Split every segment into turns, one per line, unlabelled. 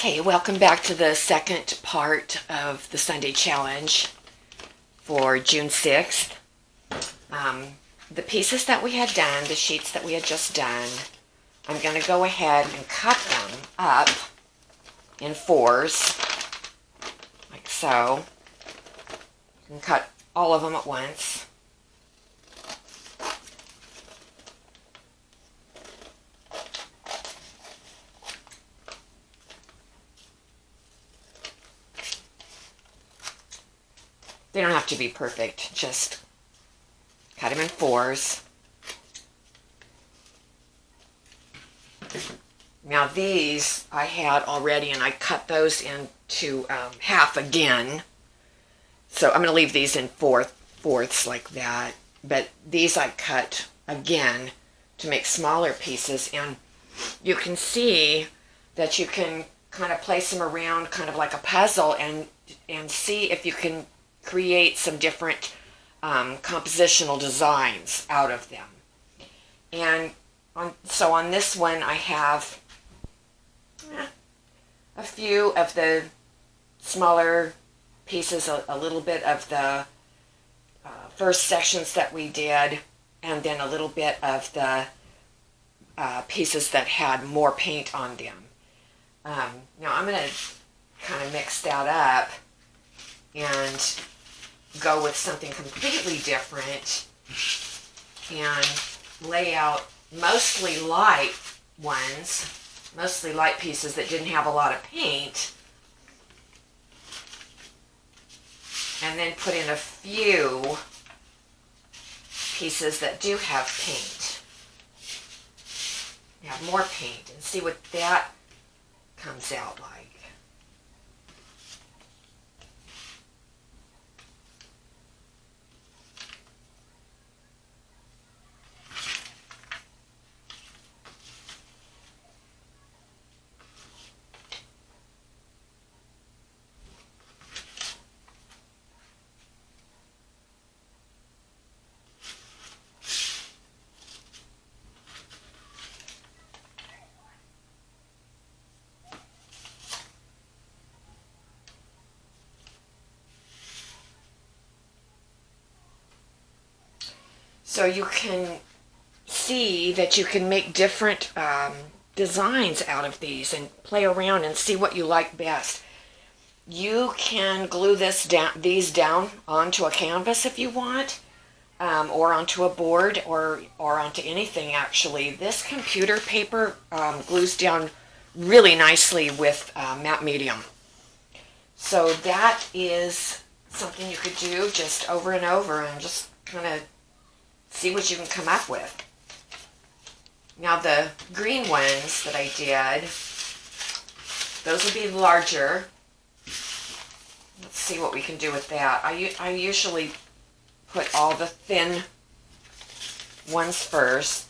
Okay, welcome back to the second part of the Sunday challenge for June 6th. The pieces that we had done, the sheets that we had just done, I'm going to go ahead and cut them up in fours, like so. You can cut all of them at once. They don't have to be perfect, just cut them in fours. Now these I had already, and I cut those into half again. So I'm going to leave these in fourths like that. But these I cut again to make smaller pieces. And you can see that you can kind of place them around kind of like a puzzle and see if you can create some different compositional designs out of them. And so on this one I have a few of the smaller pieces, a little bit of the first sections that we did, and then a little bit of the pieces that had more paint on them. Now I'm going to kind of mix that up and go with something completely different and lay out mostly light ones, mostly light pieces that didn't have a lot of paint, and then put in a few pieces that do have paint. Have more paint and see what that comes out like. So you can see that you can make different designs out of these and play around and see what you like best. You can glue these down onto a canvas if you want, or onto a board, or onto anything actually. This computer paper glues down really nicely with matte medium. So that is something you could do just over and over and just kind of see what you can come up with. Now the green ones that I did, those would be larger. Let's see what we can do with that. I usually put all the thin ones first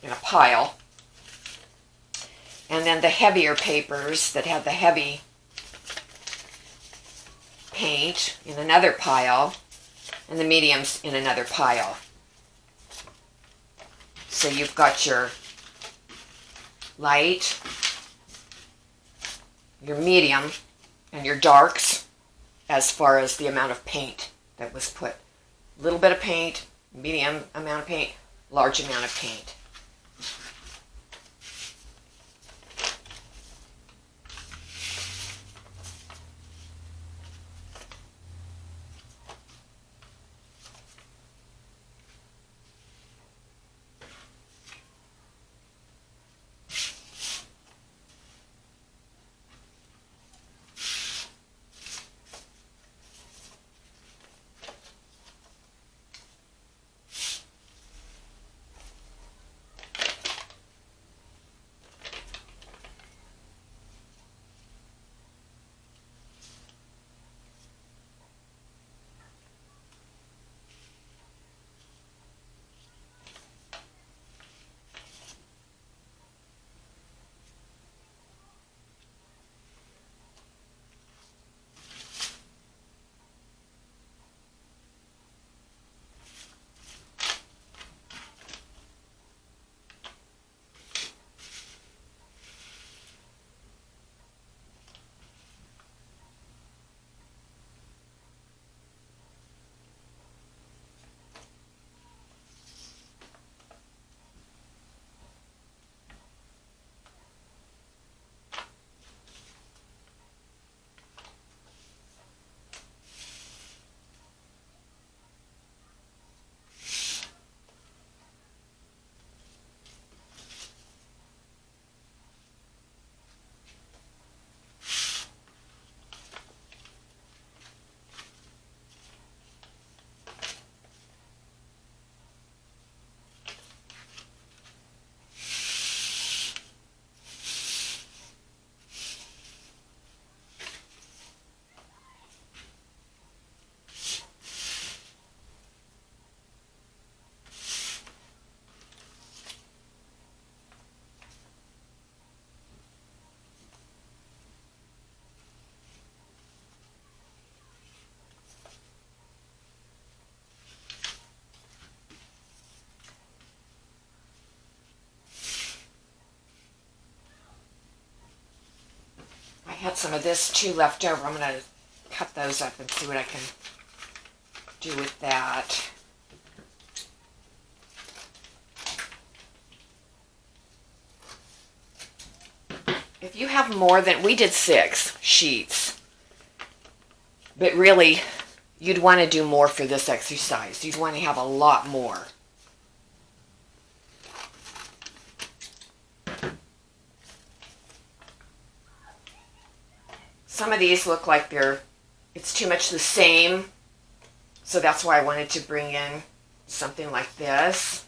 in a pile, and then the heavier papers that have the heavy paint in another pile, and the mediums in another pile. So you've got your light, your medium, and your darks as far as the amount of paint that was put. A little bit of paint, medium amount of paint, large amount of paint. had some of this too left over. I'm going to cut those up and see what I can do with that. If you have more than, we did 6 sheets, but really you'd want to do more for this exercise. You'd want to have a lot more. Some of these look like it's too much the same, so that's why I wanted to bring in something like this.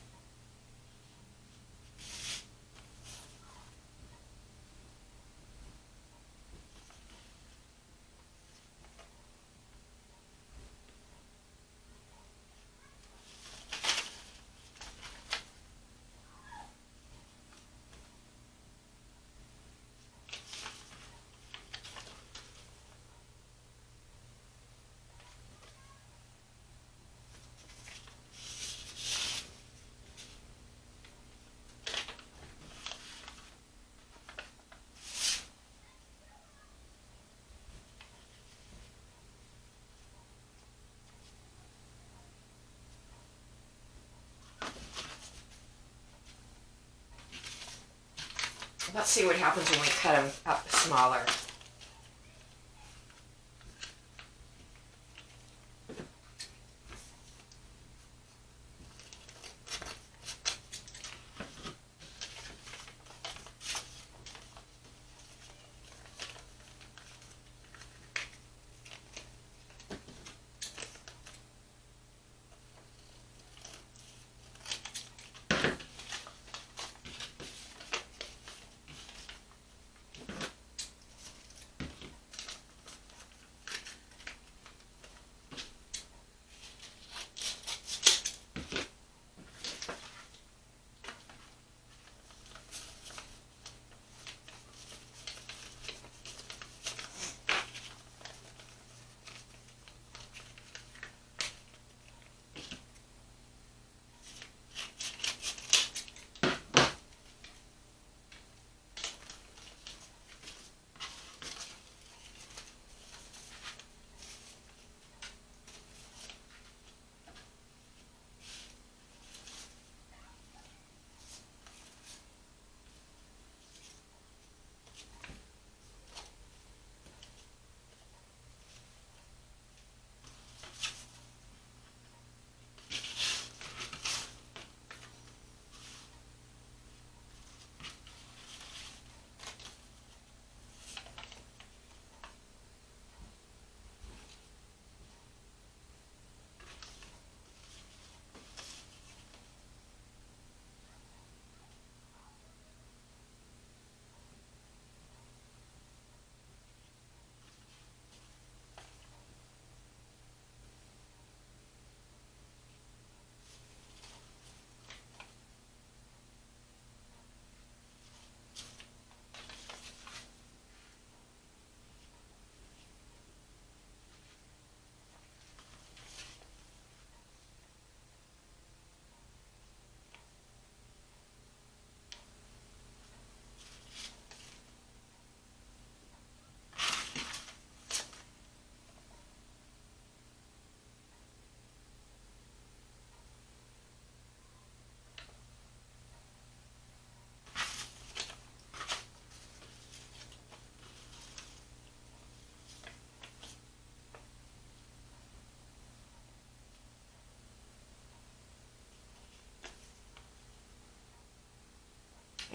Let's see what happens when we cut them up smaller.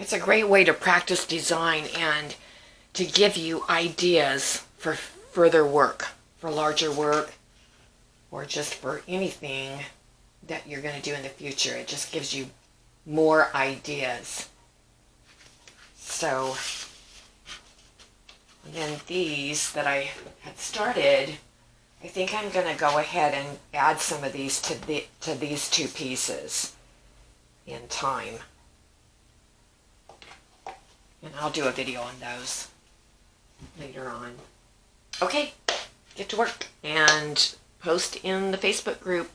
It's a great way to practice design and to give you ideas for further work, for larger work, or just for anything that you're going to do in the future. It just gives you more ideas. So, and then these that I had started, I think I'm going to go ahead and add some of these to these 2 pieces in time. And I'll do a video on those later on. Okay, get to work and post in the Facebook group.